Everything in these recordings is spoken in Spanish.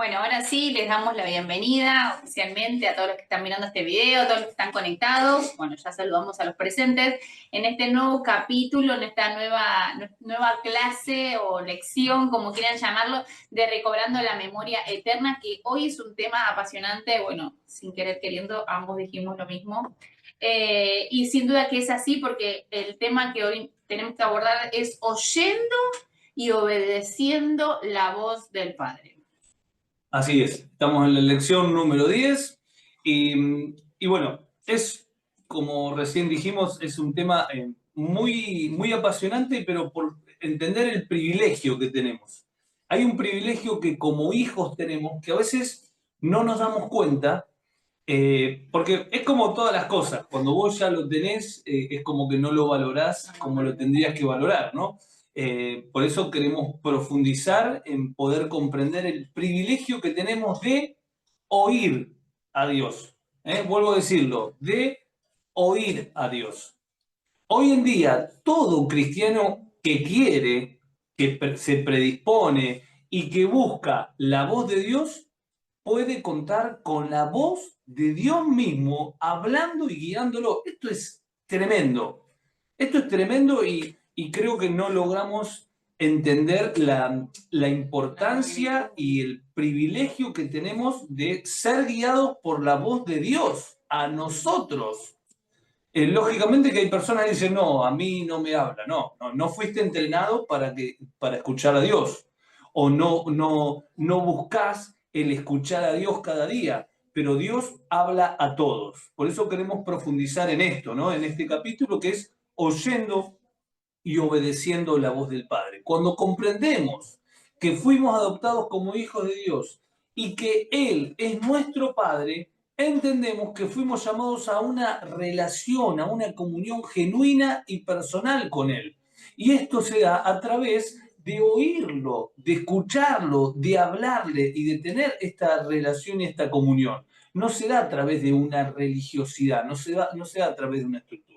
Bueno, ahora sí, les damos la bienvenida oficialmente a todos los que están mirando este video, a todos los que están conectados. Bueno, ya saludamos a los presentes en este nuevo capítulo, en esta nueva clase o lección, como quieran llamarlo, de Recobrando la Memoria Eterna, que hoy es un tema apasionante. Bueno, sin querer queriendo, ambos dijimos lo mismo. Y sin duda que es así, porque el tema que hoy tenemos que abordar es oyendo y obedeciendo la voz del Padre. Así es, estamos en la lección número 10 y bueno, es como recién dijimos, es un tema muy apasionante, pero por entender el privilegio que tenemos. Hay un privilegio que como hijos tenemos que a veces no nos damos cuenta, porque es como todas las cosas, cuando vos ya lo tenés, es como que no lo valorás como lo tendrías que valorar, ¿no? Por eso queremos profundizar en poder comprender el privilegio que tenemos de oír a Dios. Vuelvo a decirlo, de oír a Dios. Hoy en día, todo cristiano que quiere, se predispone y que busca la voz de Dios, puede contar con la voz de Dios mismo hablando y guiándolo. Esto es tremendo. Esto es tremendo y creo que no logramos entender la importancia y el privilegio que tenemos de ser guiados por la voz de Dios a nosotros. Lógicamente que hay personas que dicen, no, a mí no me habla. No fuiste entrenado para escuchar a Dios. O no buscas el escuchar a Dios cada día. Pero Dios habla a todos. Por eso queremos profundizar en esto, ¿no? En este capítulo que es oyendo y obedeciendo la voz del Padre. Cuando comprendemos que fuimos adoptados como hijos de Dios y que Él es nuestro Padre, entendemos que fuimos llamados a una relación, a una comunión genuina y personal con Él. Y esto se da a través de oírlo, de escucharlo, de hablarle y de tener esta relación y esta comunión. No se da a través de una religiosidad, no se da a través de una estructura.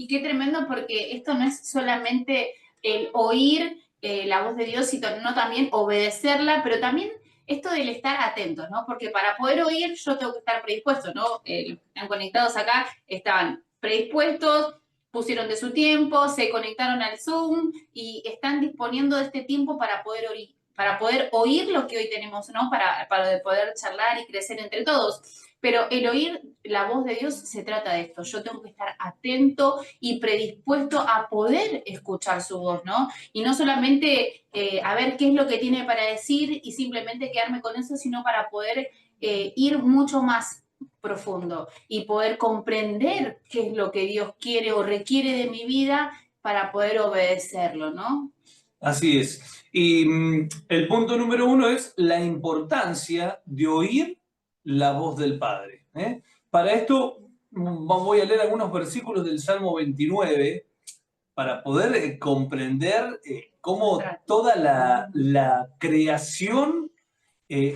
Y qué tremendo, porque esto no es solamente el oír la voz de Dios, sino también obedecerla, pero también esto del estar atentos, ¿no? Porque para poder oír yo tengo que estar predispuesto, ¿no? Los que están conectados acá estaban predispuestos, pusieron de su tiempo, se conectaron al Zoom y están disponiendo de este tiempo para poder oír lo que hoy tenemos, ¿no? Para poder charlar y crecer entre todos. Pero el oír la voz de Dios se trata de esto. Yo tengo que estar atento y predispuesto a poder escuchar su voz, ¿no? Y no solamente a ver qué es lo que tiene para decir y simplemente quedarme con eso, sino para poder ir mucho más profundo y poder comprender qué es lo que Dios quiere o requiere de mi vida para poder obedecerlo, ¿no? Así es. Y el punto número uno es la importancia de oír la voz del Padre. Para esto voy a leer algunos versículos del Salmo 29 para poder comprender cómo toda la creación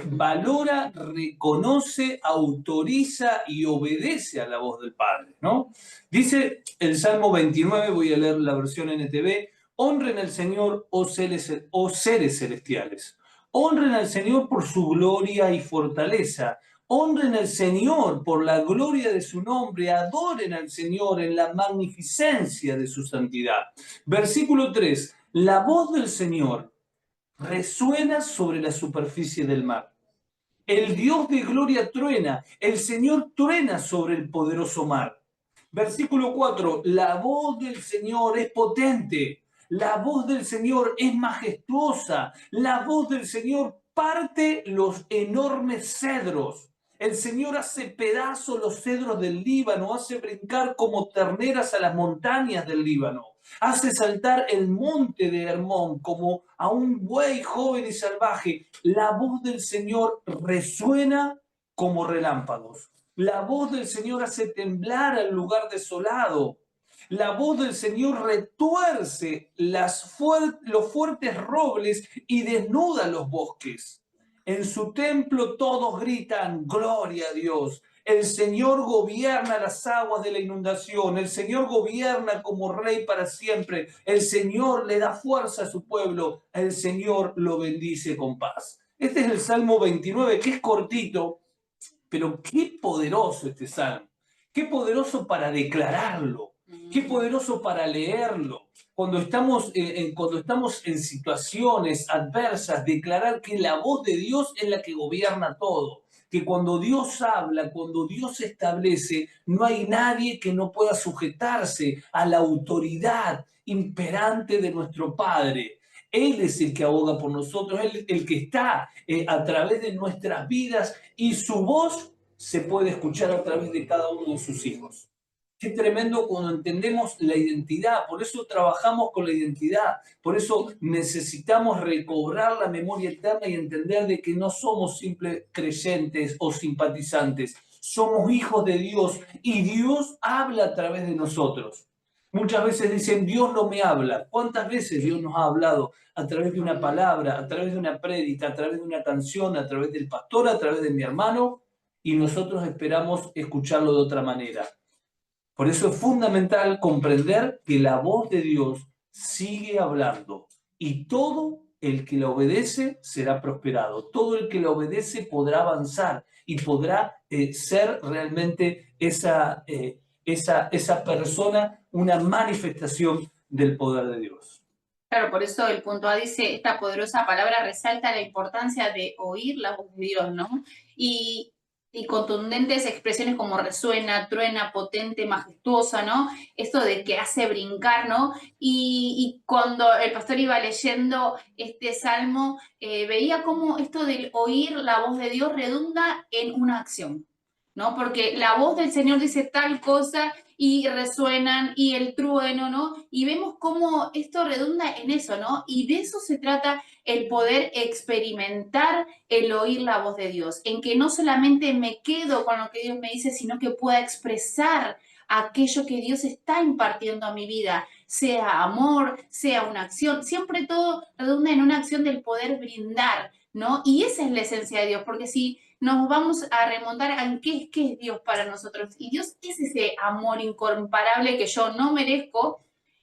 valora, reconoce, autoriza y obedece a la voz del Padre, ¿no? Dice el Salmo 29, voy a leer la versión NTV: honren al Señor, oh seres celestiales. Honren al Señor por su gloria y fortaleza. Honren al Señor por la gloria de su nombre. Adoren al Señor en la magnificencia de su santidad. Versículo 3. La voz del Señor resuena sobre la superficie del mar. El Dios de gloria truena, el Señor truena sobre el poderoso mar. Versículo 4, la voz del Señor es potente, la voz del Señor es majestuosa, la voz del Señor parte los enormes cedros. El Señor hace pedazos los cedros del Líbano, hace brincar como terneras a las montañas del Líbano. Hace saltar el monte de Hermón como a un buey joven y salvaje. La voz del Señor resuena como relámpagos. La voz del Señor hace temblar al lugar desolado. La voz del Señor retuerce los fuertes robles y desnuda los bosques. En su templo todos gritan, gloria a Dios. El Señor gobierna las aguas de la inundación. El Señor gobierna como rey para siempre. El Señor le da fuerza a su pueblo. El Señor lo bendice con paz. Este es el Salmo 29, que es cortito, pero qué poderoso este salmo. Qué poderoso para declararlo. Qué poderoso para leerlo. Cuando estamos en situaciones adversas, declarar que la voz de Dios es la que gobierna todo. Que cuando Dios habla, cuando Dios establece, no hay nadie que no pueda sujetarse a la autoridad imperante de nuestro Padre. Él es el que aboga por nosotros, Él el que está a través de nuestras vidas y su voz se puede escuchar a través de cada uno de sus hijos. Qué tremendo cuando entendemos la identidad, por eso trabajamos con la identidad, por eso necesitamos recobrar la memoria eterna y entender de que no somos simples creyentes o simpatizantes, somos hijos de Dios y Dios habla a través de nosotros. Muchas veces dicen, Dios no me habla. ¿Cuántas veces Dios nos ha hablado? A través de una palabra, a través de una prédica, a través de una canción, a través del pastor, a través de mi hermano, y nosotros esperamos escucharlo de otra manera. Por eso es fundamental comprender que la voz de Dios sigue hablando y todo el que la obedece será prosperado. Todo el que la obedece podrá avanzar y podrá ser realmente esa persona, una manifestación del poder de Dios. Claro, por eso el punto A dice, esta poderosa palabra resalta la importancia de oír la voz de Dios, ¿no? Y contundentes expresiones como resuena, truena, potente, majestuosa, ¿no? Esto de que hace brincar, ¿no? Y cuando el pastor iba leyendo este salmo, veía cómo esto del oír la voz de Dios redunda en una acción, ¿no? Porque la voz del Señor dice tal cosa y resuenan y el trueno, ¿no? Y vemos cómo esto redunda en eso, ¿no? Y de eso se trata el poder experimentar el oír la voz de Dios, en que no solamente me quedo con lo que Dios me dice, sino que pueda expresar aquello que Dios está impartiendo a mi vida, sea amor, sea una acción, siempre todo redunda en una acción del poder brindar, ¿no? Y esa es la esencia de Dios, porque si nos vamos a remontar a qué es Dios para nosotros, y Dios es ese amor incomparable que yo no merezco,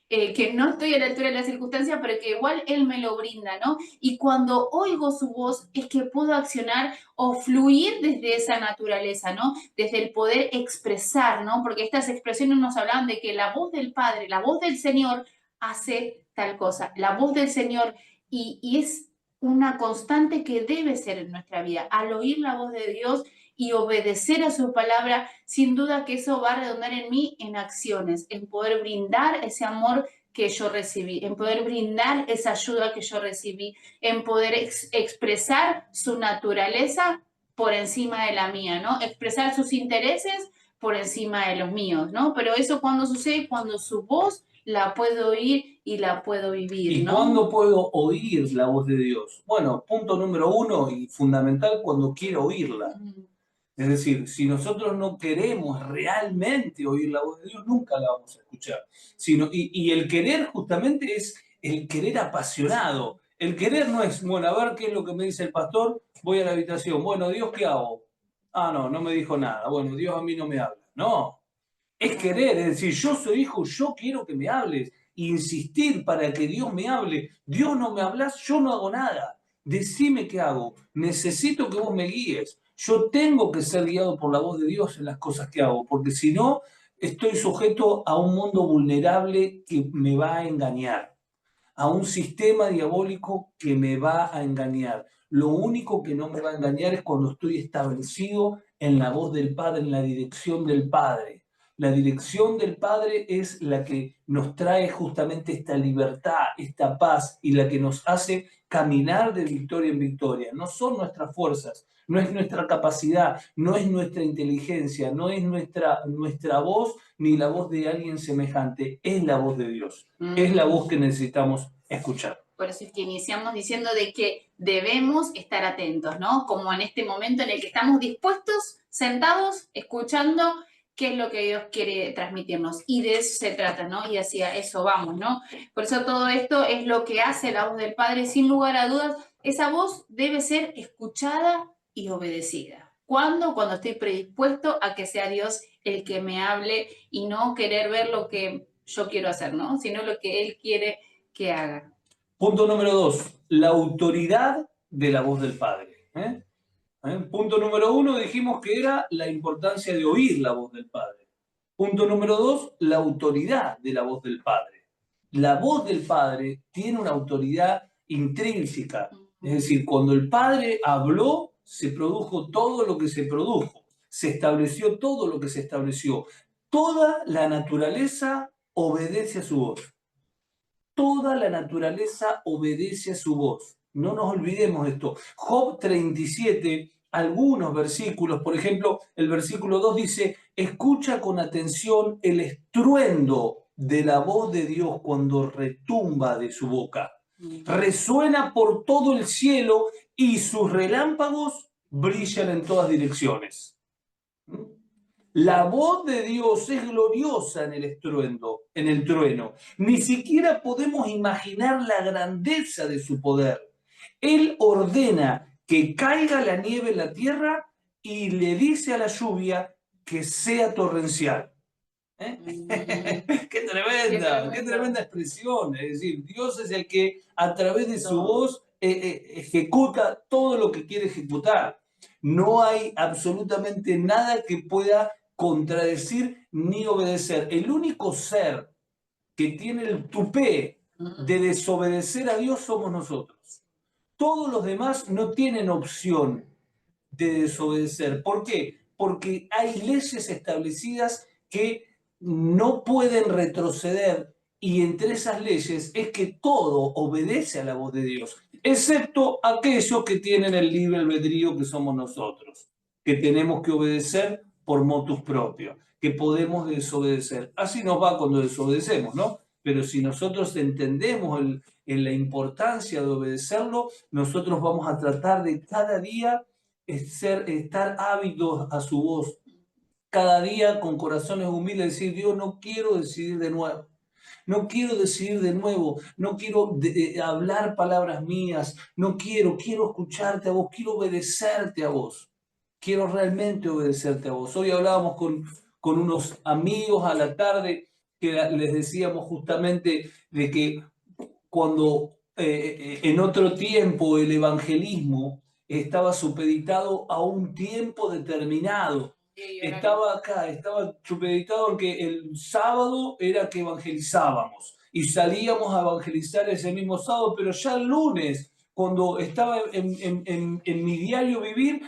que no estoy a la altura de las circunstancias, pero que igual Él me lo brinda, ¿no? Y cuando oigo su voz es que puedo accionar o fluir desde esa naturaleza, ¿no? Desde el poder expresar, ¿no? Porque estas expresiones nos hablan de que la voz del Padre, la voz del Señor hace tal cosa, la voz del Señor, y es una constante que debe ser en nuestra vida. Al oír la voz de Dios y obedecer a su palabra, sin duda que eso va a redundar en mí en acciones, en poder brindar ese amor que yo recibí, en poder brindar esa ayuda que yo recibí, en poder expresar su naturaleza por encima de la mía, ¿no? Expresar sus intereses por encima de los míos, ¿no? Pero eso cuando sucede, cuando su voz la puedo oír y la puedo vivir, ¿Y ¿no? cuándo puedo oír la voz de Dios? Bueno, punto número 1 y fundamental, cuando quiero oírla. Es decir, si nosotros no queremos realmente oír la voz de Dios, nunca la vamos a escuchar. Y el querer justamente es el querer apasionado. El querer no es, bueno, a ver qué es lo que me dice el pastor, voy a la habitación, bueno, Dios, ¿qué hago? Ah, no, no me dijo nada. Bueno, Dios a mí no me habla. No, es querer, es decir, yo soy hijo, yo quiero que me hables. Insistir para que Dios me hable. Dios no me hablas, yo no hago nada. Decime qué hago. Necesito que vos me guíes. Yo tengo que ser guiado por la voz de Dios en las cosas que hago, porque si no, estoy sujeto a un mundo vulnerable que me va a engañar, a un sistema diabólico que me va a engañar. Lo único que no me va a engañar es cuando estoy establecido en la voz del Padre, en la dirección del Padre. La dirección del Padre es la que nos trae justamente esta libertad, esta paz y la que nos hace caminar de victoria en victoria. No son nuestras fuerzas, no es nuestra capacidad, no es nuestra inteligencia, no es nuestra voz ni la voz de alguien semejante, es la voz de Dios. Es la voz que necesitamos escuchar. Por eso es que iniciamos diciendo de que debemos estar atentos, ¿no? Como en este momento en el que estamos dispuestos, sentados, escuchando qué es lo que Dios quiere transmitirnos. Y de eso se trata, ¿no? Y hacia eso vamos, ¿no? Por eso todo esto es lo que hace la voz del Padre, sin lugar a dudas. Esa voz debe ser escuchada y obedecida. ¿Cuándo? Cuando estoy predispuesto a que sea Dios el que me hable y no querer ver lo que yo quiero hacer, ¿no? Sino lo que Él quiere que haga. Punto número 2. La autoridad de la voz del Padre. Punto número 1, dijimos que era la importancia de oír la voz del Padre. Punto número 2, la autoridad de la voz del Padre. La voz del Padre tiene una autoridad intrínseca. Es decir, cuando el Padre habló, se produjo todo lo que se produjo. Se estableció todo lo que se estableció. Toda la naturaleza obedece a su voz. Toda la naturaleza obedece a su voz. No nos olvidemos de esto. Job 37, algunos versículos, por ejemplo, el versículo 2 dice, escucha con atención el estruendo de la voz de Dios cuando retumba de su boca. Resuena por todo el cielo y sus relámpagos brillan en todas direcciones. La voz de Dios es gloriosa en el estruendo, en el trueno. Ni siquiera podemos imaginar la grandeza de su poder. Él ordena que caiga la nieve en la tierra y le dice a la lluvia que sea torrencial. ¡Qué tremenda expresión! Es decir, Dios es el que a través de su voz ejecuta todo lo que quiere ejecutar. No hay absolutamente nada que pueda contradecir ni obedecer. El único ser que tiene el tupé de desobedecer a Dios somos nosotros. Todos los demás no tienen opción de desobedecer. ¿Por qué? Porque hay leyes establecidas que no pueden retroceder, y entre esas leyes es que todo obedece a la voz de Dios, excepto aquellos que tienen el libre albedrío, que somos nosotros, que tenemos que obedecer por motus propio, que podemos desobedecer. Así nos va cuando desobedecemos, ¿no? Pero si nosotros entendemos en la importancia de obedecerlo, nosotros vamos a tratar de cada día estar ávidos a su voz, cada día con corazones humildes, decir, Dios, no quiero decidir de nuevo. No quiero decidir de nuevo, no quiero hablar palabras mías, quiero escucharte a vos, quiero obedecerte a vos, quiero realmente obedecerte a vos. Hoy hablábamos con unos amigos a la tarde que les decíamos justamente de que cuando en otro tiempo el evangelismo estaba supeditado a un tiempo determinado. Estaba supeditado en que el sábado era que evangelizábamos y salíamos a evangelizar ese mismo sábado, pero ya el lunes, cuando estaba en mi diario vivir,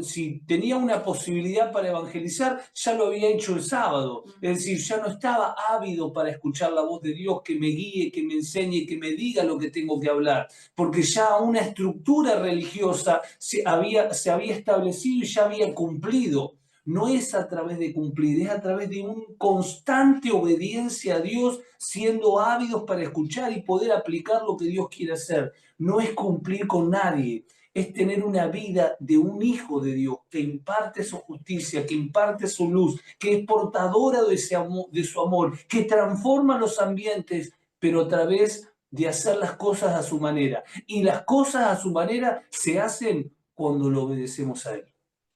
si tenía una posibilidad para evangelizar, ya lo había hecho el sábado. Es decir, ya no estaba ávido para escuchar la voz de Dios que me guíe, que me enseñe, que me diga lo que tengo que hablar, porque ya una estructura religiosa se había establecido y ya había cumplido. No es a través de cumplir, es a través de una constante obediencia a Dios, siendo ávidos para escuchar y poder aplicar lo que Dios quiere hacer. No es cumplir con nadie, es tener una vida de un hijo de Dios que imparte su justicia, que imparte su luz, que es portadora de su amor, que transforma los ambientes, pero a través de hacer las cosas a su manera. Y las cosas a su manera se hacen cuando lo obedecemos a Él,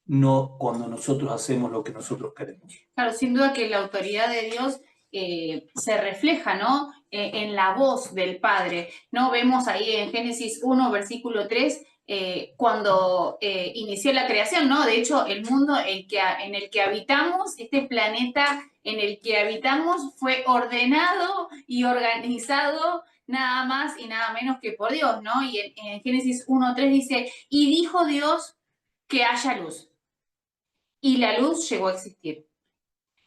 no cuando nosotros hacemos lo que nosotros queremos. Claro, sin duda que la autoridad de Dios se refleja, ¿no? En la voz del Padre, ¿no? Vemos ahí en Génesis 1, versículo 3, cuando inició la creación, ¿no? De hecho, el mundo en el que habitamos, este planeta en el que habitamos, fue ordenado y organizado nada más y nada menos que por Dios, ¿no? Y en Génesis 1, 3 dice, y dijo Dios que haya luz. Y la luz llegó a existir,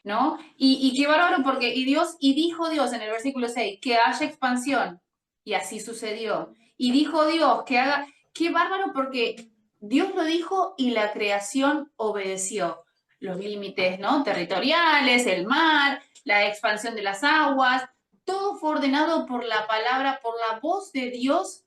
¿no? Y qué bárbaro, porque dijo Dios en el versículo 6, que haya expansión, y así sucedió. Y dijo Dios que haga, qué bárbaro, porque Dios lo dijo y la creación obedeció. Los límites, ¿no? Territoriales, el mar, la expansión de las aguas, todo fue ordenado por la palabra, por la voz de Dios,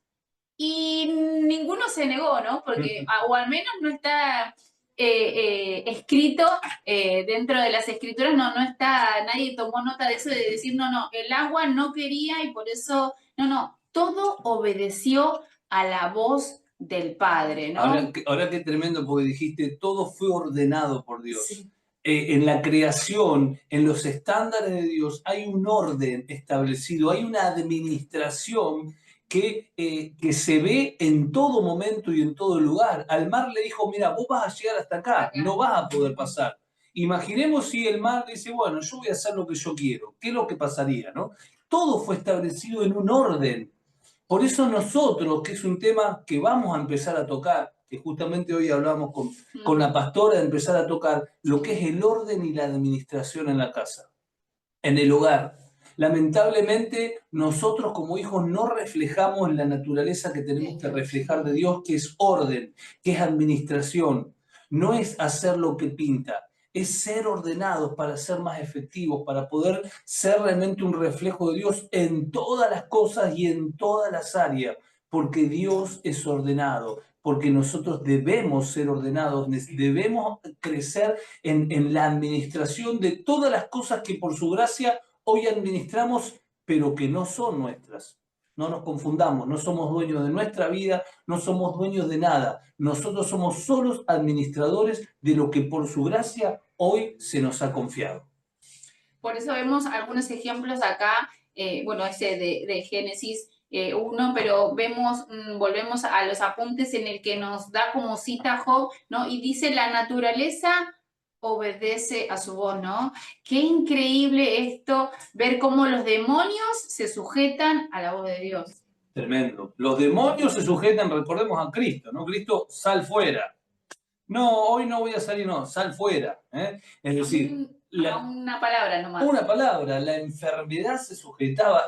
y ninguno se negó, ¿no? Porque, o al menos no está escrito dentro de las escrituras, no está, nadie tomó nota de eso, de decir, no, el agua no quería y por eso, no, todo obedeció a la voz del Padre, ¿no? Ahora qué tremendo, porque dijiste, todo fue ordenado por Dios. Sí. En la creación, en los estándares de Dios, hay un orden establecido, hay una administración que se ve en todo momento y en todo lugar. Al mar le dijo, mira, vos vas a llegar hasta acá, no vas a poder pasar. Imaginemos si el mar dice, bueno, yo voy a hacer lo que yo quiero. ¿Qué es lo que pasaría, no? Todo fue establecido en un orden. Por eso nosotros, que es un tema que vamos a empezar a tocar, que justamente hoy hablamos con la pastora, de empezar a tocar lo que es el orden y la administración en la casa, en el hogar. Lamentablemente, nosotros como hijos no reflejamos la naturaleza que tenemos que reflejar de Dios, que es orden, que es administración. No es hacer lo que pinta, es ser ordenados para ser más efectivos, para poder ser realmente un reflejo de Dios en todas las cosas y en todas las áreas, porque Dios es ordenado, porque nosotros debemos ser ordenados, debemos crecer en la administración de todas las cosas que por su gracia hoy administramos, pero que no son nuestras. No nos confundamos, no somos dueños de nuestra vida, no somos dueños de nada. Nosotros somos solos administradores de lo que por su gracia hoy se nos ha confiado. Por eso vemos algunos ejemplos acá, bueno, ese de Génesis 1, pero vemos, volvemos a los apuntes en el que nos da como cita Job, ¿no? Y dice, la naturaleza obedece a su voz, ¿no? Qué increíble esto, ver cómo los demonios se sujetan a la voz de Dios. Tremendo. Los demonios se sujetan, recordemos a Cristo, ¿no? Cristo, sal fuera. No, hoy no voy a salir, no, sal fuera. Es decir, una palabra nomás. Una palabra, la enfermedad se sujetaba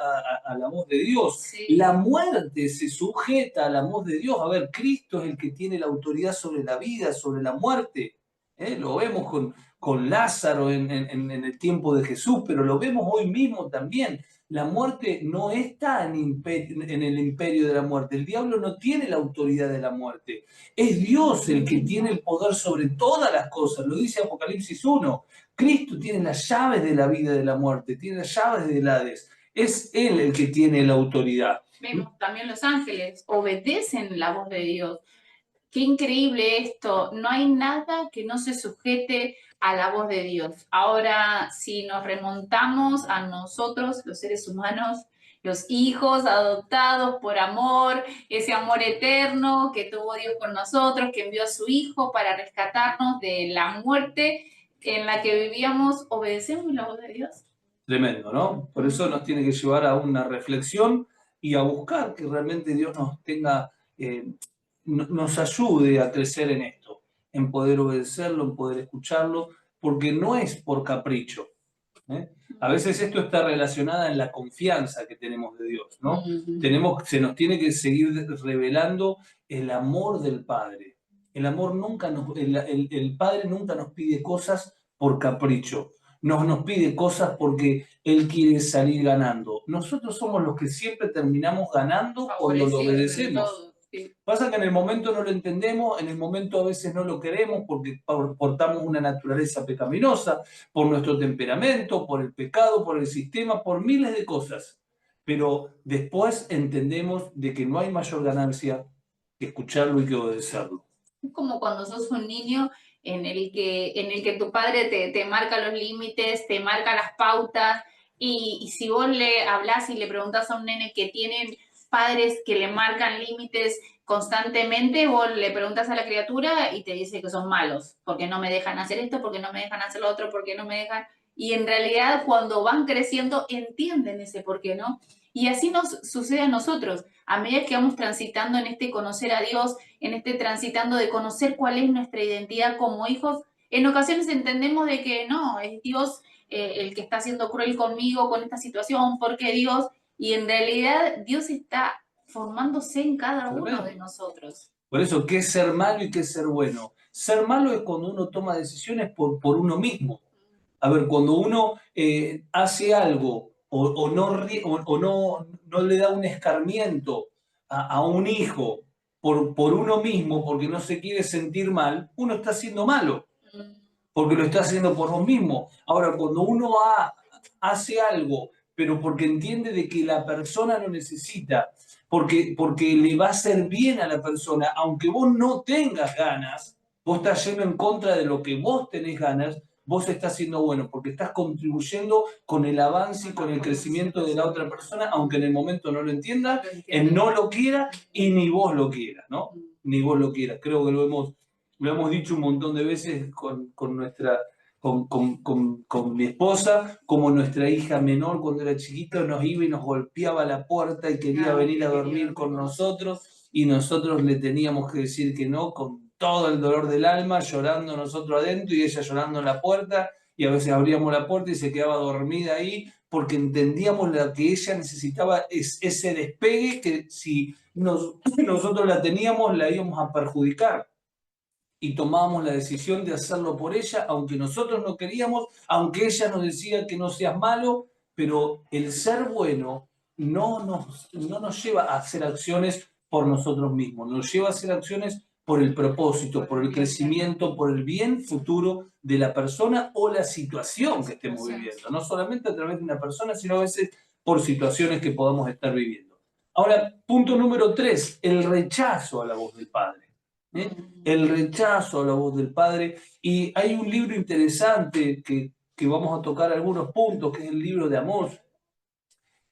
a la voz de Dios. Sí. La muerte se sujeta a la voz de Dios. A ver, Cristo es el que tiene la autoridad sobre la vida, sobre la muerte. Lo vemos con Lázaro en el tiempo de Jesús, pero lo vemos hoy mismo también. La muerte no está en el imperio de la muerte. El diablo no tiene la autoridad de la muerte. Es Dios el que tiene el poder sobre todas las cosas. Lo dice Apocalipsis 1. Cristo tiene las llaves de la vida y de la muerte, tiene las llaves del Hades. Es Él el que tiene la autoridad. Vemos también los ángeles obedecen la voz de Dios. Qué increíble esto. No hay nada que no se sujete a la voz de Dios. Ahora, si nos remontamos a nosotros, los seres humanos, los hijos adoptados por amor, ese amor eterno que tuvo Dios con nosotros, que envió a su Hijo para rescatarnos de la muerte en la que vivíamos, ¿obedecemos la voz de Dios? Tremendo, ¿no? Por eso nos tiene que llevar a una reflexión y a buscar que realmente Dios nos tenga, nos ayude a crecer en esto, en poder obedecerlo, en poder escucharlo, porque no es por capricho. A veces esto está relacionado en la confianza que tenemos de Dios, ¿no? Se nos tiene que seguir revelando el amor del Padre. El amor nunca el Padre nunca nos pide cosas por capricho. Nos pide cosas porque Él quiere salir ganando. Nosotros somos los que siempre terminamos ganando cuando lo obedecemos. Pasa que en el momento no lo entendemos, en el momento a veces no lo queremos porque portamos una naturaleza pecaminosa, por nuestro temperamento, por el pecado, por el sistema, por miles de cosas. Pero después entendemos de que no hay mayor ganancia que escucharlo y que obedecerlo. Es como cuando sos un niño en el que tu padre te marca los límites, te marca las pautas, y si vos le hablás y le preguntás a un nene que tienen padres que le marcan límites constantemente, vos le preguntas a la criatura y te dice que son malos, porque no me dejan hacer esto, porque no me dejan hacer lo otro, porque no me dejan... Y en realidad cuando van creciendo entienden ese por qué, ¿no? Y así nos sucede a nosotros. A medida que vamos transitando en este conocer a Dios, en este transitando de conocer cuál es nuestra identidad como hijos, en ocasiones entendemos de que no, es Dios el que está siendo cruel conmigo, con esta situación, porque Dios, y en realidad Dios está formándose en cada uno de nosotros. Por eso, ¿qué es ser malo y qué es ser bueno? Ser malo es cuando uno toma decisiones por uno mismo. A ver, cuando uno hace algo o no le da un escarmiento a un hijo por uno mismo, porque no se quiere sentir mal, uno está haciendo malo, porque lo está haciendo por vos mismo. Ahora, cuando uno hace algo, pero porque entiende de que la persona lo necesita, porque le va a hacer bien a la persona, aunque vos no tengas ganas, vos estás yendo en contra de lo que vos tenés ganas, vos estás siendo bueno, porque estás contribuyendo con el avance y con el crecimiento de la otra persona, aunque en el momento no lo entienda, no lo quiera y ni vos lo quieras, ¿no? Ni vos lo quieras. Creo que lo hemos dicho un montón de veces con nuestra... Con mi esposa, como nuestra hija menor cuando era chiquita nos iba y nos golpeaba la puerta y quería venir a dormir con nosotros y nosotros le teníamos que decir que no con todo el dolor del alma, llorando nosotros adentro y ella llorando en la puerta, y a veces abríamos la puerta y se quedaba dormida ahí porque entendíamos lo que ella necesitaba, es ese despegue que si nosotros la teníamos la íbamos a perjudicar. Y tomábamos la decisión de hacerlo por ella, aunque nosotros no queríamos, aunque ella nos decía que no seas malo, pero el ser bueno no nos lleva a hacer acciones por nosotros mismos, nos lleva a hacer acciones por el propósito, por el crecimiento, por el bien futuro de la persona o la situación que estemos viviendo, no solamente a través de una persona, sino a veces por situaciones que podamos estar viviendo. Ahora, punto número 3, el rechazo a la voz del Padre. El rechazo a la voz del Padre. Y hay un libro interesante que vamos a tocar algunos puntos, que es el libro de Amós,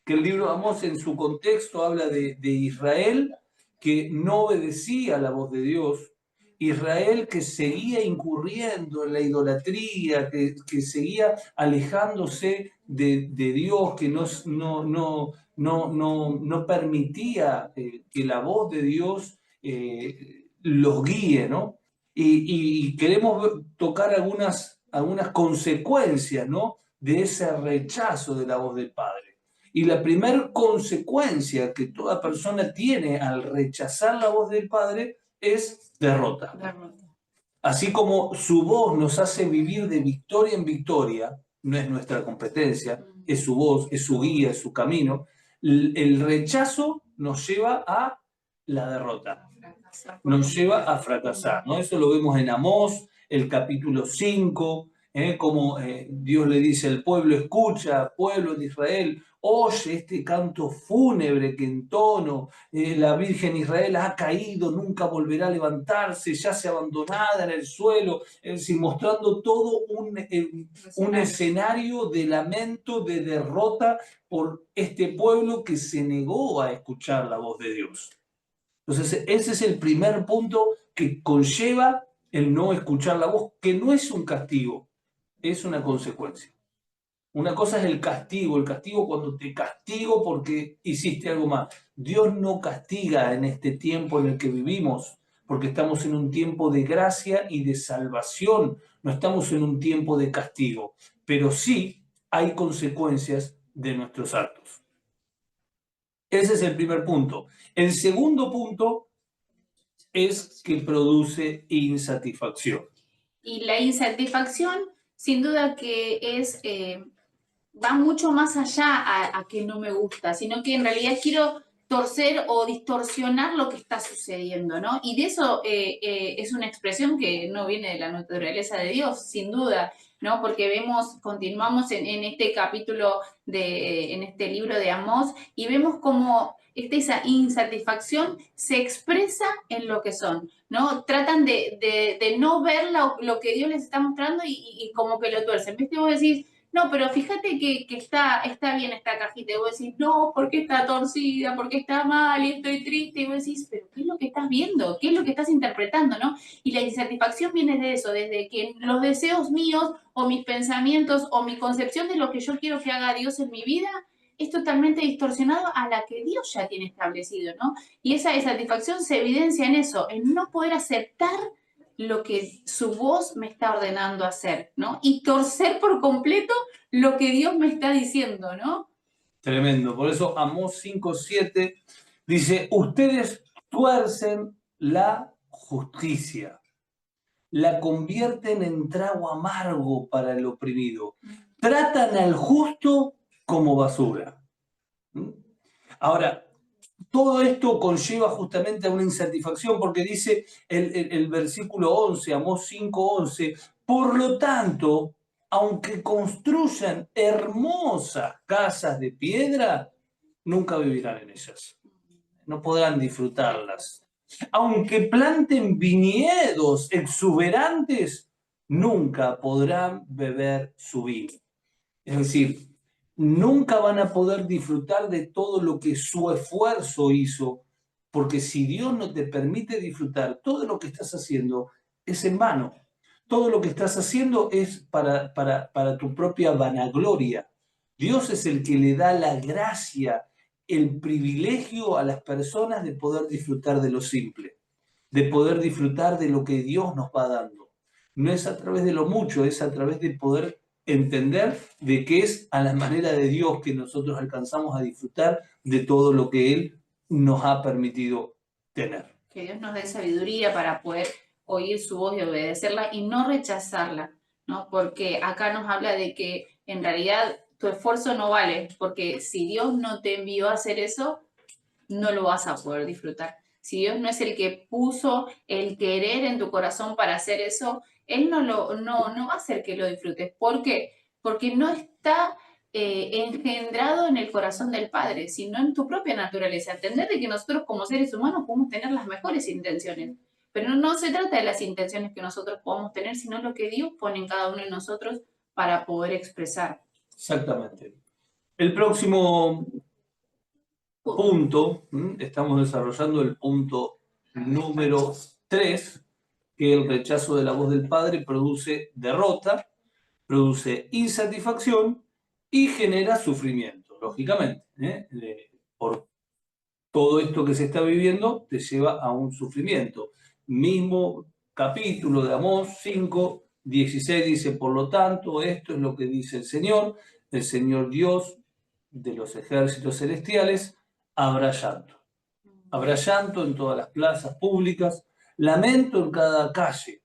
que el libro de Amós en su contexto habla de Israel que no obedecía a la voz de Dios, Israel que seguía incurriendo en la idolatría, que seguía alejándose de Dios, que no permitía que la voz de Dios los guíe, ¿no? Y queremos tocar algunas consecuencias, ¿no? De ese rechazo de la voz del Padre. Y la primera consecuencia que toda persona tiene al rechazar la voz del Padre es derrota. Así como su voz nos hace vivir de victoria en victoria, no es nuestra competencia, es su voz, es su guía, es su camino, el rechazo nos lleva a la derrota, nos lleva a fracasar, ¿no? Eso lo vemos en Amós, el capítulo 5, como Dios le dice al pueblo, escucha, pueblo de Israel, oye este canto fúnebre que entono, la Virgen Israel ha caído, nunca volverá a levantarse, yace abandonada en el suelo, es decir, mostrando todo un escenario de lamento, de derrota por este pueblo que se negó a escuchar la voz de Dios. Entonces, ese es el primer punto que conlleva el no escuchar la voz, que no es un castigo, es una consecuencia. Una cosa es el castigo cuando te castigo porque hiciste algo mal. Dios no castiga en este tiempo en el que vivimos, porque estamos en un tiempo de gracia y de salvación, no estamos en un tiempo de castigo, pero sí hay consecuencias de nuestros actos. Ese es el primer punto. El segundo punto es que produce insatisfacción. Y la insatisfacción, sin duda que es, va mucho más allá a que no me gusta, sino que en realidad quiero torcer o distorsionar lo que está sucediendo, ¿no? Y de eso es una expresión que no viene de la naturaleza de Dios, sin duda, ¿no? Porque continuamos en este capítulo, en este libro de Amós, y vemos cómo esa insatisfacción se expresa en lo que son, ¿no? Tratan de no ver lo que Dios les está mostrando y como que lo tuercen. ¿Viste? Vos decís, no, pero fíjate que está bien esta cajita. Y vos decís, no, porque está torcida, porque está mal y estoy triste. Y vos decís, pero ¿qué es lo que estás viendo? ¿Qué es lo que estás interpretando, no? Y la insatisfacción viene de eso, desde que los deseos míos o mis pensamientos o mi concepción de lo que yo quiero que haga Dios en mi vida es totalmente distorsionado a la que Dios ya tiene establecido, ¿no? Y esa insatisfacción se evidencia en eso, en no poder aceptar lo que su voz me está ordenando hacer, ¿no? Y torcer por completo lo que Dios me está diciendo, ¿no? Tremendo. Por eso Amós 5:7 dice, ustedes tuercen la justicia, la convierten en trago amargo para el oprimido, tratan al justo como basura. Ahora, todo esto conlleva justamente a una insatisfacción porque dice el versículo 11, Amós 5:11, por lo tanto, aunque construyan hermosas casas de piedra, nunca vivirán en ellas, no podrán disfrutarlas. Aunque planten viñedos exuberantes, nunca podrán beber su vino. Es decir, nunca van a poder disfrutar de todo lo que su esfuerzo hizo, porque si Dios no te permite disfrutar, todo lo que estás haciendo es en vano. Todo lo que estás haciendo es para tu propia vanagloria. Dios es el que le da la gracia, el privilegio a las personas de poder disfrutar de lo simple, de poder disfrutar de lo que Dios nos va dando. No es a través de lo mucho, es a través de poder entender de que es a la manera de Dios que nosotros alcanzamos a disfrutar de todo lo que Él nos ha permitido tener. Que Dios nos dé sabiduría para poder oír su voz y obedecerla y no rechazarla, ¿no? Porque acá nos habla de que en realidad tu esfuerzo no vale, porque si Dios no te envió a hacer eso, no lo vas a poder disfrutar. Si Dios no es el que puso el querer en tu corazón para hacer eso, Él no va a hacer que lo disfrutes. ¿Por qué? Porque no está engendrado en el corazón del Padre, sino en tu propia naturaleza. Entender de que nosotros como seres humanos podemos tener las mejores intenciones, pero no se trata de las intenciones que nosotros podamos tener, sino lo que Dios pone en cada uno de nosotros para poder expresar. Exactamente. El próximo punto, estamos desarrollando el punto número 3, que el rechazo de la voz del Padre produce derrota, produce insatisfacción y genera sufrimiento, lógicamente. Por todo esto que se está viviendo te lleva a un sufrimiento. Mismo capítulo de Amós 5, 16 dice, por lo tanto, esto es lo que dice el Señor Dios de los ejércitos celestiales, habrá llanto. Habrá llanto en todas las plazas públicas, lamento en cada calle.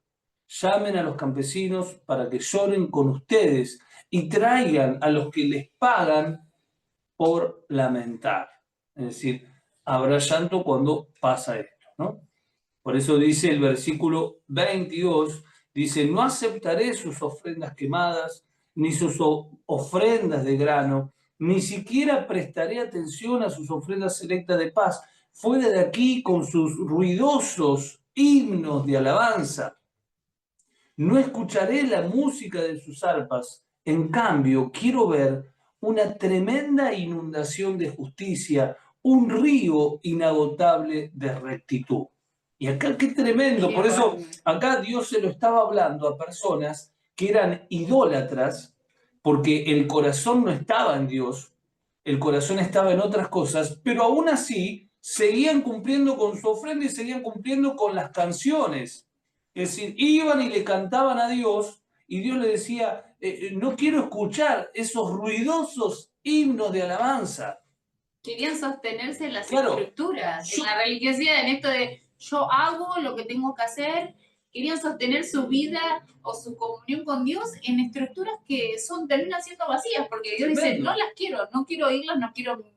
Llamen a los campesinos para que lloren con ustedes y traigan a los que les pagan por lamentar. Es decir, habrá llanto cuando pasa esto, ¿no? Por eso dice el versículo 22, dice, no aceptaré sus ofrendas quemadas, ni sus ofrendas de grano, ni siquiera prestaré atención a sus ofrendas selectas de paz. Fuera de aquí con sus ruidosos himnos de alabanza. No escucharé la música de sus arpas. En cambio, quiero ver una tremenda inundación de justicia, un río inagotable de rectitud. Y acá qué tremendo, por eso acá Dios se lo estaba hablando a personas que eran idólatras, porque el corazón no estaba en Dios, el corazón estaba en otras cosas, pero aún así seguían cumpliendo con su ofrenda y seguían cumpliendo con las canciones. Es decir, iban y le cantaban a Dios y Dios le decía, no quiero escuchar esos ruidosos himnos de alabanza. Querían sostenerse en las estructuras, en la religiosidad, en esto de yo hago lo que tengo que hacer. Querían sostener su vida o su comunión con Dios en estructuras que terminan siendo vacías, porque Dios dice, no las quiero, no quiero oírlas, no quiero ni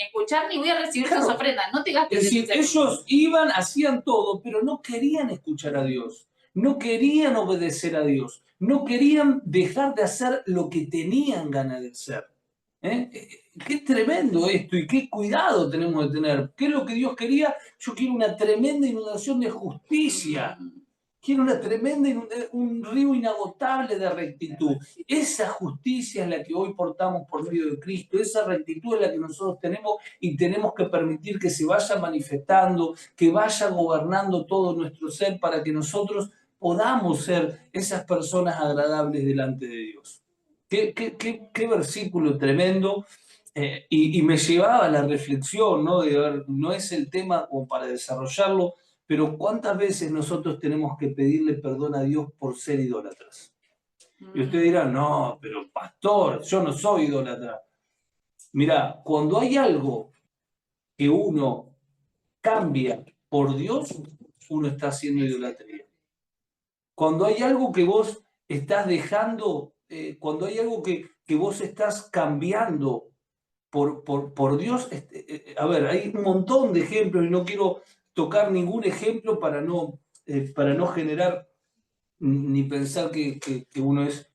escuchar, ni voy a recibir tus ofrendas, no te gastes. Es decir, ellos iban, hacían todo, pero no querían escuchar a Dios, no querían obedecer a Dios, no querían dejar de hacer lo que tenían ganas de hacer. Qué tremendo esto y qué cuidado tenemos de tener. ¿Qué es lo que Dios quería? Yo quiero una tremenda inundación de justicia. Quiero una tremenda, un río inagotable de rectitud. Esa justicia es la que hoy portamos por medio de Cristo. Esa rectitud es la que nosotros tenemos y tenemos que permitir que se vaya manifestando, que vaya gobernando todo nuestro ser para que nosotros podamos ser esas personas agradables delante de Dios. Qué versículo tremendo. Y me llevaba a la reflexión, ¿no? De ver, no es el tema como para desarrollarlo, pero ¿cuántas veces nosotros tenemos que pedirle perdón a Dios por ser idólatras? Y usted dirá, no, pero pastor, yo no soy idólatra. Mirá, cuando hay algo que uno cambia por Dios, uno está haciendo idolatría. Cuando hay algo que vos estás dejando, cuando hay algo que vos estás cambiando por Dios, a ver, hay un montón de ejemplos y no quiero tocar ningún ejemplo para no generar ni pensar que uno es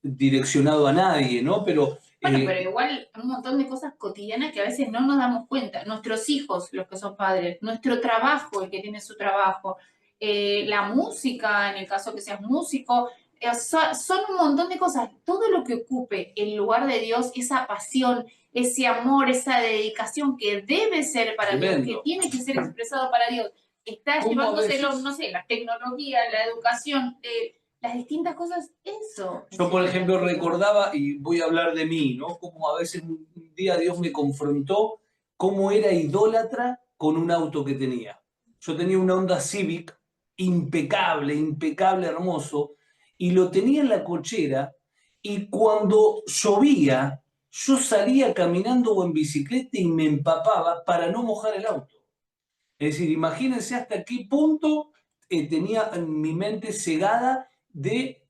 direccionado a nadie, ¿no? Pero igual un montón de cosas cotidianas que a veces no nos damos cuenta. Nuestros hijos, los que son padres, nuestro trabajo, el que tiene su trabajo, la música, en el caso que seas músico, son un montón de cosas. Todo lo que ocupe el lugar de Dios, esa pasión, ese amor, esa dedicación que debe ser para Dios, que tiene que ser expresado para Dios, está llevándoselo, no sé, la tecnología, la educación, las distintas cosas, eso. Yo, por ejemplo, recordaba, y voy a hablar de mí, ¿no? Como a veces un día Dios me confrontó cómo era idólatra con un auto que tenía. Yo tenía una Honda Civic impecable, impecable, hermoso, y lo tenía en la cochera, y cuando llovía, yo salía caminando o en bicicleta y me empapaba para no mojar el auto. Es decir, imagínense hasta qué punto tenía en mi mente cegada de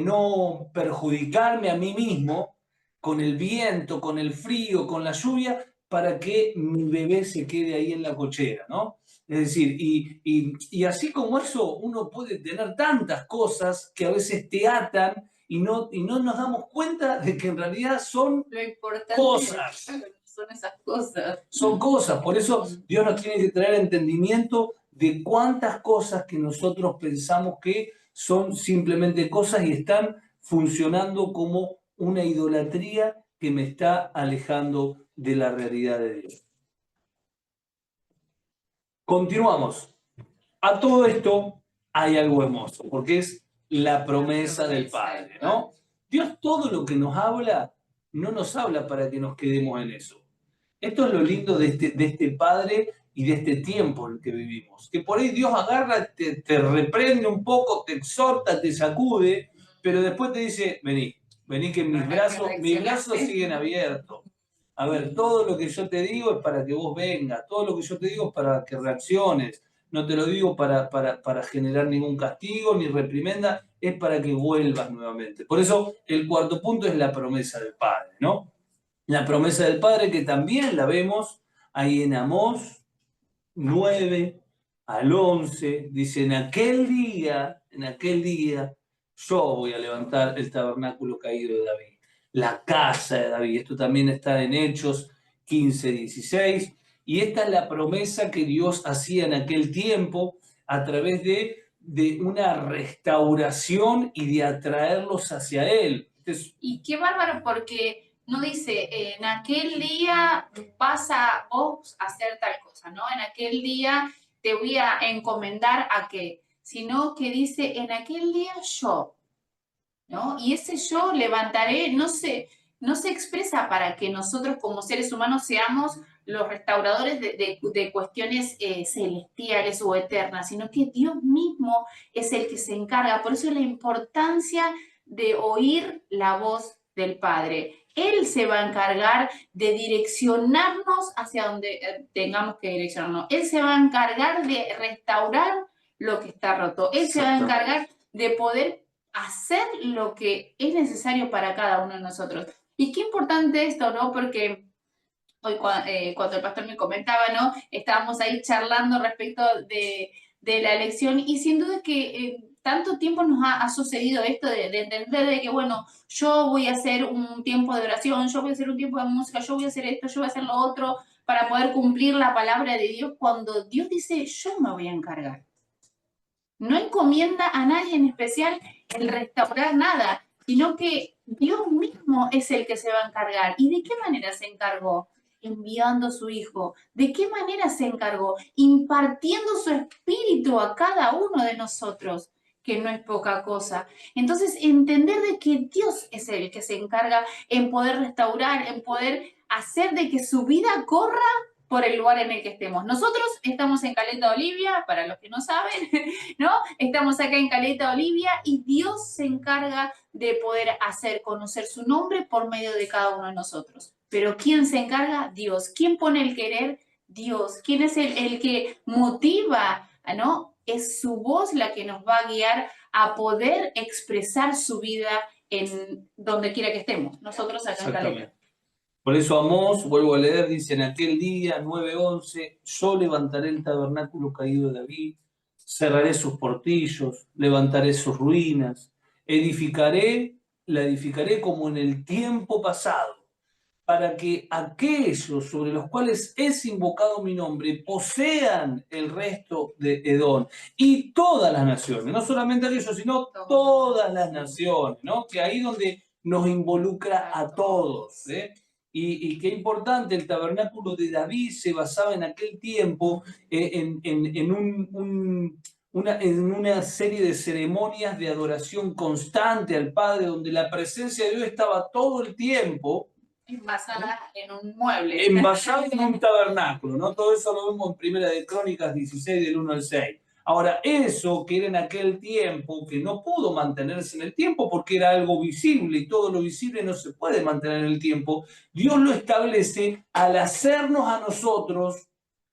no perjudicarme a mí mismo con el viento, con el frío, con la lluvia, para que mi bebé se quede ahí en la cochera, ¿no? Es decir, y así como eso, uno puede tener tantas cosas que a veces te atan y no nos damos cuenta de que en realidad son cosas. Son esas cosas. Son cosas, por eso Dios nos tiene que traer entendimiento de cuántas cosas que nosotros pensamos que son simplemente cosas y están funcionando como una idolatría que me está alejando de la realidad de Dios. Continuamos. A todo esto hay algo hermoso, porque es la promesa del Padre, ¿no? Dios todo lo que nos habla, no nos habla para que nos quedemos en eso. Esto es lo lindo de este Padre y de este tiempo en el que vivimos. Que por ahí Dios agarra, te reprende un poco, te exhorta, te sacude, pero después te dice, vení que mis brazos siguen abiertos. A ver, todo lo que yo te digo es para que vos vengas, todo lo que yo te digo es para que reacciones. No te lo digo para generar ningún castigo ni reprimenda, es para que vuelvas nuevamente. Por eso el cuarto punto es la promesa del Padre, ¿no? La promesa del Padre que también la vemos ahí en Amós 9 al 11, dice, en aquel día, yo voy a levantar el tabernáculo caído de David, la casa de David. Esto también está en Hechos 15, 16. Y esta es la promesa que Dios hacía en aquel tiempo a través de una restauración y de atraerlos hacia Él. Entonces, y qué bárbaro, porque no dice, en aquel día vas a vos hacer tal cosa, ¿no? En aquel día te voy a encomendar a qué, sino que dice, en aquel día yo, ¿no? Y ese yo levantaré, no se expresa para que nosotros como seres humanos seamos los restauradores de cuestiones celestiales o eternas, sino que Dios mismo es el que se encarga. Por eso la importancia de oír la voz del Padre. Él se va a encargar de direccionarnos hacia donde tengamos que direccionarnos. Él se va a encargar de restaurar lo que está roto. Él se va a encargar de poder hacer lo que es necesario para cada uno de nosotros. Y qué importante esto, ¿no? Porque hoy cuando el pastor me comentaba, ¿no? Estábamos ahí charlando respecto de la elección y sin duda que tanto tiempo nos ha sucedido esto de entender de que, bueno, yo voy a hacer un tiempo de oración, yo voy a hacer un tiempo de música, yo voy a hacer esto, yo voy a hacer lo otro para poder cumplir la palabra de Dios, cuando Dios dice, yo me voy a encargar. No encomienda a nadie en especial el restaurar nada, sino que Dios mismo es el que se va a encargar. ¿Y de qué manera se encargó? Enviando a su Hijo. ¿De qué manera se encargó? Impartiendo su espíritu a cada uno de nosotros, que no es poca cosa. Entonces, entender de que Dios es el que se encarga en poder restaurar, en poder hacer de que su vida corra por el lugar en el que estemos. Nosotros estamos en Caleta Olivia, para los que no saben, ¿no? Estamos acá en Caleta Olivia y Dios se encarga de poder hacer conocer su nombre por medio de cada uno de nosotros. Pero ¿quién se encarga? Dios. ¿Quién pone el querer? Dios. ¿Quién es el que motiva, ¿no? Es su voz la que nos va a guiar a poder expresar su vida en donde quiera que estemos. Nosotros acá en Caleta. Por eso Amós, vuelvo a leer, dice, en aquel día, 9:11, yo levantaré el tabernáculo caído de David, cerraré sus portillos, levantaré sus ruinas, la edificaré como en el tiempo pasado, para que aquellos sobre los cuales es invocado mi nombre posean el resto de Edom y todas las naciones, no solamente aquellos, sino todas las naciones, ¿no? Que ahí donde nos involucra a todos, ¿eh? Y qué importante, el tabernáculo de David se basaba en aquel tiempo en una serie de ceremonias de adoración constante al Padre, donde la presencia de Dios estaba todo el tiempo. Envasada en un mueble. Envasada en un tabernáculo, ¿no? Todo eso lo vemos en Primera de Crónicas 16, del 1 al 6. Ahora, eso que era en aquel tiempo, que no pudo mantenerse en el tiempo porque era algo visible y todo lo visible no se puede mantener en el tiempo, Dios lo establece al hacernos a nosotros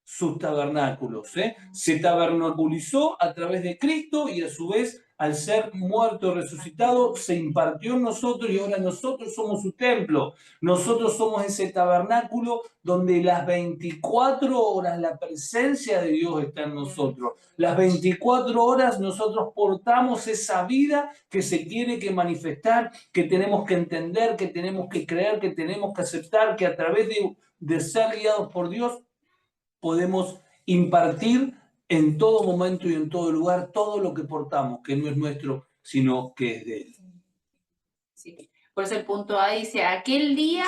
sus tabernáculos, ¿eh? Se tabernaculizó a través de Cristo y a su vez, al ser muerto y resucitado, se impartió en nosotros y ahora nosotros somos su templo. Nosotros somos ese tabernáculo donde las 24 horas la presencia de Dios está en nosotros. Las 24 horas nosotros portamos esa vida que se tiene que manifestar, que tenemos que entender, que tenemos que creer, que tenemos que aceptar, que a través de ser guiados por Dios podemos impartir en todo momento y en todo lugar todo lo que portamos, que no es nuestro, sino que es de Él. Sí. Por eso el punto A dice, aquel día,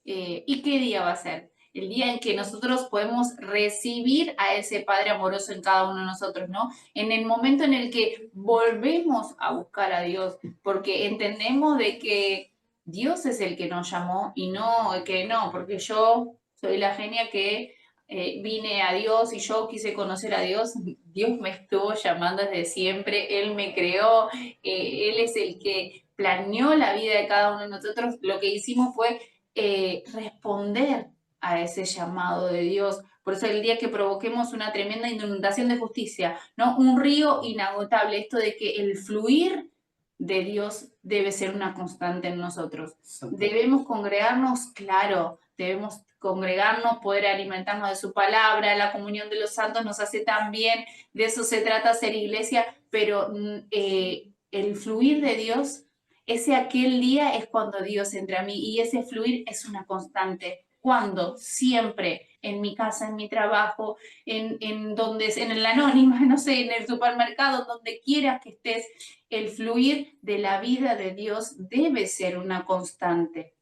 ¿y qué día va a ser? El día en que nosotros podemos recibir a ese Padre amoroso en cada uno de nosotros, ¿no? En el momento en el que volvemos a buscar a Dios, porque entendemos de que Dios es el que nos llamó y no, que no, porque yo soy la genia que vine a Dios y yo quise conocer a Dios. Dios me estuvo llamando desde siempre, Él me creó, Él es el que planeó la vida de cada uno de nosotros. Lo que hicimos fue responder a ese llamado de Dios. Por eso el día que provoquemos una tremenda inundación de justicia, ¿no? Un río inagotable, esto de que el fluir de Dios debe ser una constante en nosotros. Debemos congregarnos, claro, debemos congregarnos, poder alimentarnos de su palabra, la comunión de los santos nos hace tan bien, de eso se trata ser iglesia, pero el fluir de Dios, ese aquel día es cuando Dios entra a mí y ese fluir es una constante. ¿Cuándo? Siempre, en mi casa, en mi trabajo, en el anónima, no sé, en el supermercado, donde quieras que estés, el fluir de la vida de Dios debe ser una constante.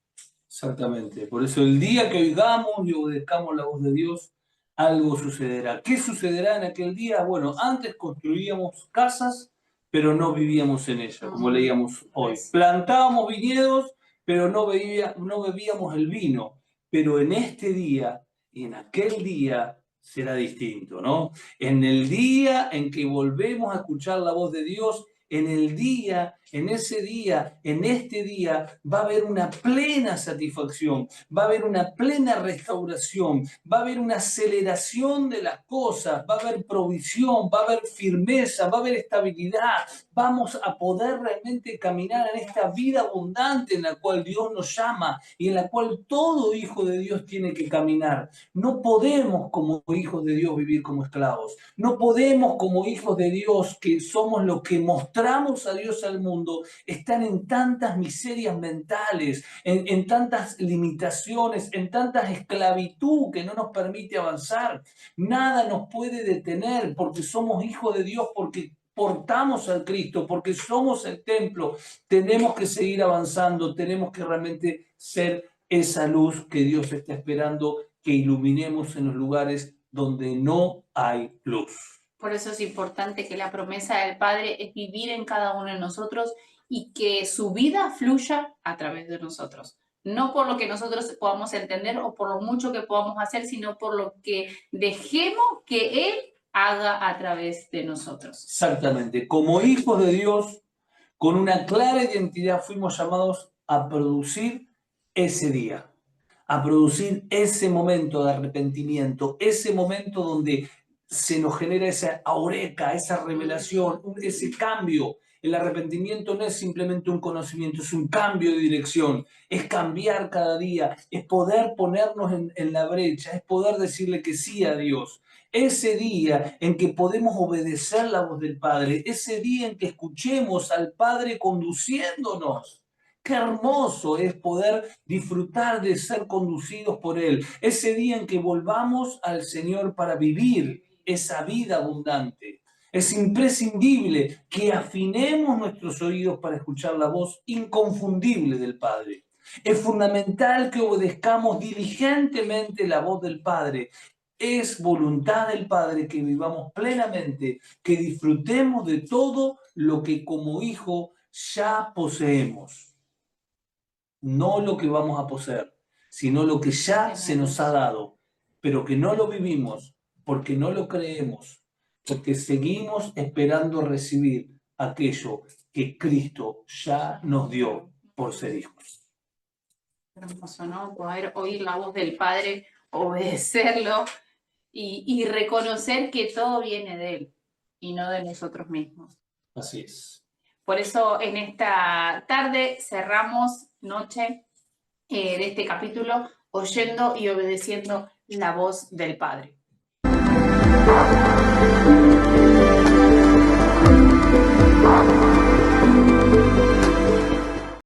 Exactamente. Por eso el día que oigamos y obedezcamos la voz de Dios, algo sucederá. ¿Qué sucederá en aquel día? Bueno, antes construíamos casas, pero no vivíamos en ellas, como leíamos hoy. Plantábamos viñedos, pero no bebíamos el vino. Pero en este día y en aquel día será distinto, ¿no? En el día en que volvemos a escuchar la voz de Dios, en el día, en ese día, en este día, va a haber una plena satisfacción, va a haber una plena restauración, va a haber una aceleración de las cosas, va a haber provisión, va a haber firmeza, va a haber estabilidad. Vamos a poder realmente caminar en esta vida abundante en la cual Dios nos llama y en la cual todo hijo de Dios tiene que caminar. No podemos como hijos de Dios vivir como esclavos. No podemos como hijos de Dios, que somos los que mostramos a Dios al mundo, estar en tantas miserias mentales, en tantas limitaciones, en tantas esclavitud que no nos permite avanzar. Nada nos puede detener porque somos hijos de Dios, porque portamos al Cristo, porque somos el templo. Tenemos que seguir avanzando, tenemos que realmente ser esa luz que Dios está esperando que iluminemos en los lugares donde no hay luz. Por eso es importante que la promesa del Padre es vivir en cada uno de nosotros y que su vida fluya a través de nosotros. No por lo que nosotros podamos entender o por lo mucho que podamos hacer, sino por lo que dejemos que Él haga a través de nosotros. Exactamente. Como hijos de Dios, con una clara identidad, fuimos llamados a producir ese día, a producir ese momento de arrepentimiento, ese momento donde se nos genera esa eureka, esa revelación, ese cambio. El arrepentimiento no es simplemente un conocimiento, es un cambio de dirección, es cambiar cada día, es poder ponernos en la brecha, es poder decirle que sí a Dios. Ese día en que podemos obedecer la voz del Padre, ese día en que escuchemos al Padre conduciéndonos, Qué hermoso es poder disfrutar de ser conducidos por Él. Ese día en que volvamos al Señor para vivir esa vida abundante. Es imprescindible que afinemos nuestros oídos para escuchar la voz inconfundible del Padre. Es fundamental que obedezcamos diligentemente la voz del Padre. Es voluntad del Padre que vivamos plenamente, que disfrutemos de todo lo que como hijo ya poseemos. No lo que vamos a poseer, sino lo que ya se nos ha dado, pero que no lo vivimos porque no lo creemos, porque seguimos esperando recibir aquello que Cristo ya nos dio por ser hijos. Hermoso, ¿no? Poder oír la voz del Padre, obedecerlo y reconocer que todo viene de Él y no de nosotros mismos. Así es. Por eso en esta tarde cerramos noche de este capítulo oyendo y obedeciendo la voz del Padre.